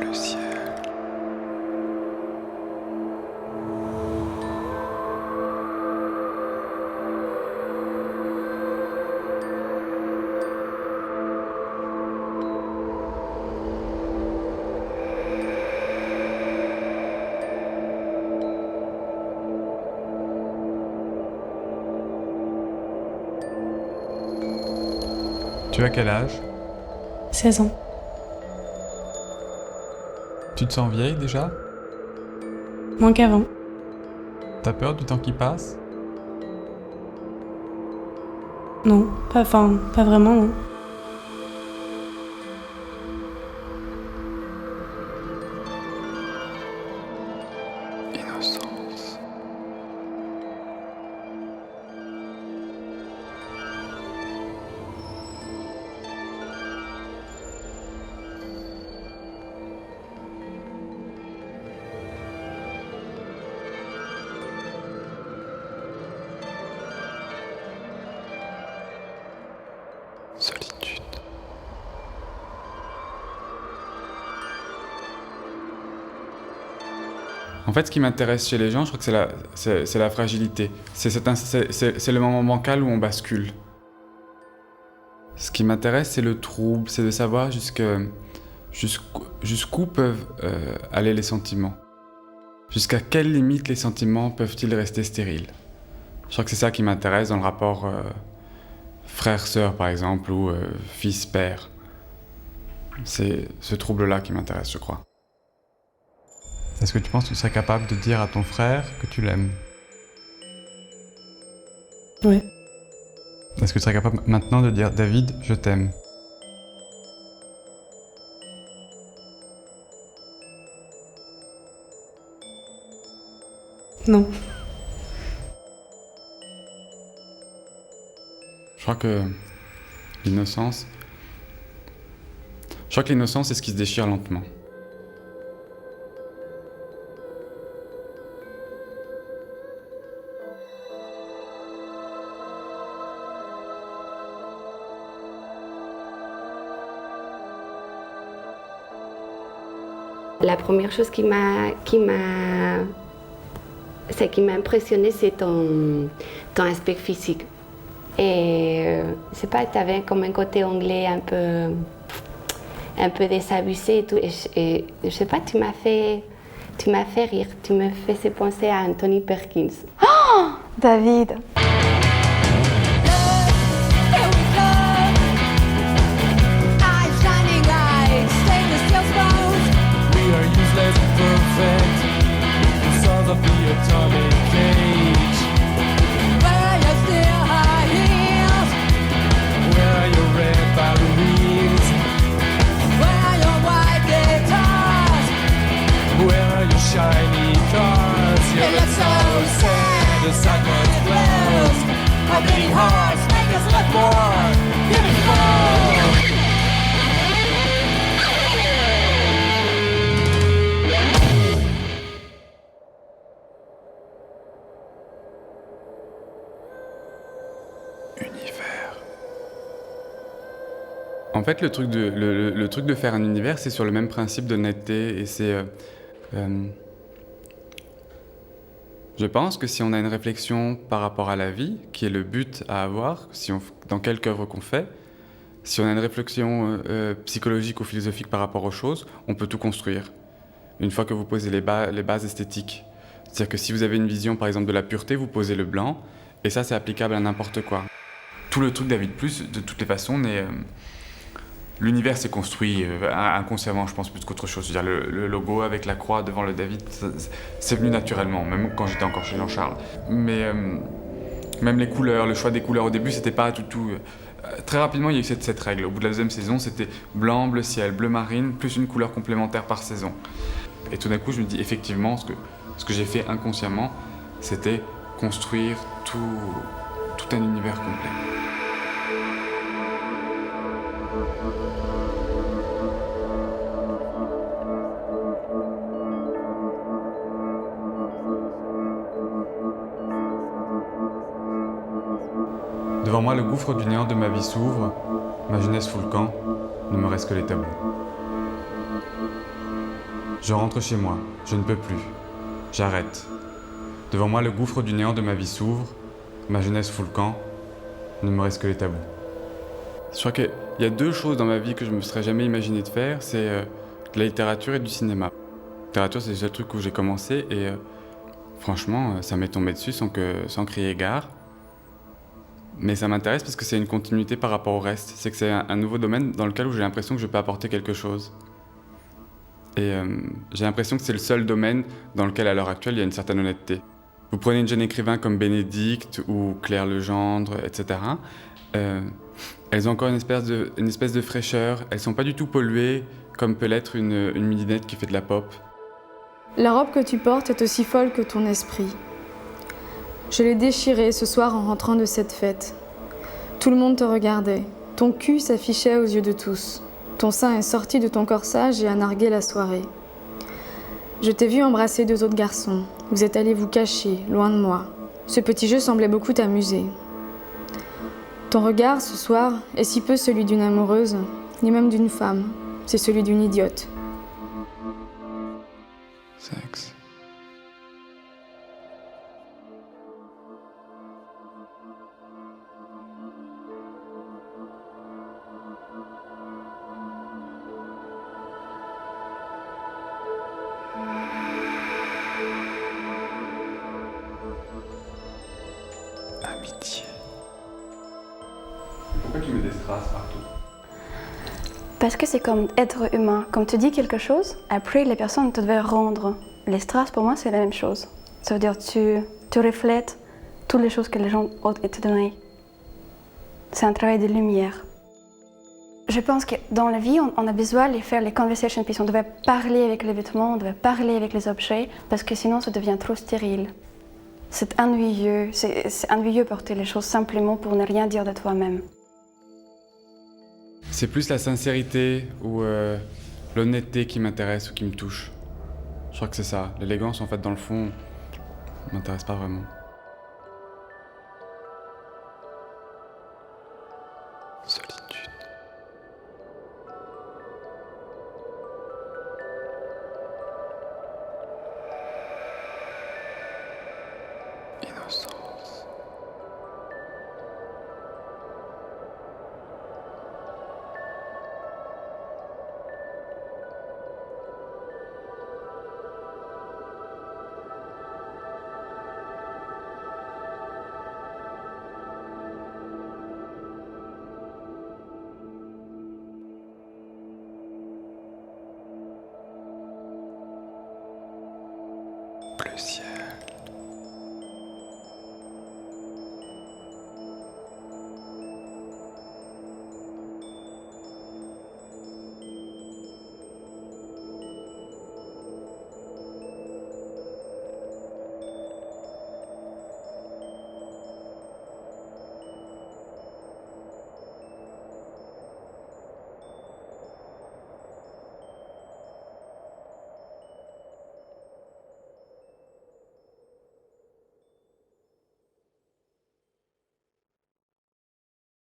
le ciel. Tu as quel âge? 16 ans. Tu te sens vieille déjà? Moins qu'avant. T'as peur du temps qui passe? Non, pas vraiment, non. Innocence. Solitude. En fait, ce qui m'intéresse chez les gens, je crois que c'est la fragilité. C'est le moment bancal où on bascule. Ce qui m'intéresse, c'est le trouble, c'est de savoir jusqu'où peuvent aller les sentiments. Jusqu'à quelle limite les sentiments peuvent-ils rester stériles. Je crois que c'est ça qui m'intéresse dans le rapport frère-sœur, par exemple, ou fils-père. C'est ce trouble-là qui m'intéresse, je crois. Est-ce que tu penses que tu serais capable de dire à ton frère que tu l'aimes? Ouais. Est-ce que tu serais capable maintenant de dire « David, je t'aime » ? Non. Je crois que l'innocence... Je crois que l'innocence, c'est ce qui se déchire lentement. La première chose qui m'a impressionné, c'est ton aspect physique. Et je sais pas, tu avais comme un côté anglais un peu désabusé et tout. Et je sais pas, tu m'as fait rire. Tu me faisais penser à Anthony Perkins. Oh, David. Shiny cars, you look so sad. The sidewalks closed. Our beating hearts make us look more beautiful. Univers. En fait, le truc de faire un univers, c'est sur le même principe d'honnêteté et c'est... je pense que si on a une réflexion par rapport à la vie, qui est le but à avoir, dans quelque œuvre qu'on fait, si on a une réflexion psychologique ou philosophique par rapport aux choses, on peut tout construire. Une fois que vous posez les bases esthétiques. C'est-à-dire que si vous avez une vision, par exemple, de la pureté, vous posez le blanc, et ça, c'est applicable à n'importe quoi. Tout le truc David Plus, de toutes les façons, l'univers s'est construit inconsciemment, je pense, plus qu'autre chose. Je veux dire, le logo avec la croix devant le David, c'est venu naturellement, même quand j'étais encore chez Jean-Charles. Mais même les couleurs, le choix des couleurs au début, c'était pas tout. Très rapidement, il y a eu cette règle. Au bout de la deuxième saison, c'était blanc, bleu ciel, bleu marine, plus une couleur complémentaire par saison. Et tout d'un coup, je me dis, effectivement, ce que j'ai fait inconsciemment, c'était construire tout un univers complet. Devant moi, le gouffre du néant de ma vie s'ouvre, ma jeunesse fout le camp, ne me reste que les tabous. Je rentre chez moi, je ne peux plus. J'arrête. Devant moi, le gouffre du néant de ma vie s'ouvre, ma jeunesse fout le camp, il ne me reste que les tabous. Je crois qu'il y a 2 choses dans ma vie que je ne me serais jamais imaginé de faire, c'est de la littérature et du cinéma. La littérature, c'est le seul truc où j'ai commencé et franchement, ça m'est tombé dessus sans crier gare. Mais ça m'intéresse parce que c'est une continuité par rapport au reste. C'est que c'est un nouveau domaine dans lequel où j'ai l'impression que je peux apporter quelque chose. Et j'ai l'impression que c'est le seul domaine dans lequel, à l'heure actuelle, il y a une certaine honnêteté. Vous prenez une jeune écrivain comme Bénédicte ou Claire Legendre, etc. Elles ont encore une espèce de fraîcheur. Elles sont pas du tout polluées comme peut l'être une midinette qui fait de la pop. La robe que tu portes est aussi folle que ton esprit. Je l'ai déchirée ce soir en rentrant de cette fête. Tout le monde te regardait. Ton cul s'affichait aux yeux de tous. Ton sein est sorti de ton corsage et a nargué la soirée. Je t'ai vu embrasser 2 autres garçons. Vous êtes allés vous cacher, loin de moi. Ce petit jeu semblait beaucoup t'amuser. Ton regard, ce soir, est si peu celui d'une amoureuse, ni même d'une femme. C'est celui d'une idiote. Sexe. Amitié. Pourquoi tu mets des strass partout? Parce que c'est comme être humain. Comme tu dis quelque chose, après les personnes te devaient rendre. Les strass, pour moi, c'est la même chose. Ça veut dire que tu reflètes toutes les choses que les gens ont été données. C'est un travail de lumière. Je pense que dans la vie, on a besoin de faire les conversation pieces. On devait parler avec les vêtements, on devait parler avec les objets, parce que sinon ça devient trop stérile. C'est ennuyeux porter les choses simplement pour ne rien dire de toi-même. C'est plus la sincérité ou l'honnêteté qui m'intéresse ou qui me touche. Je crois que c'est ça. L'élégance, en fait, dans le fond, m'intéresse pas vraiment. Solitude. Innocence. Bleu ciel.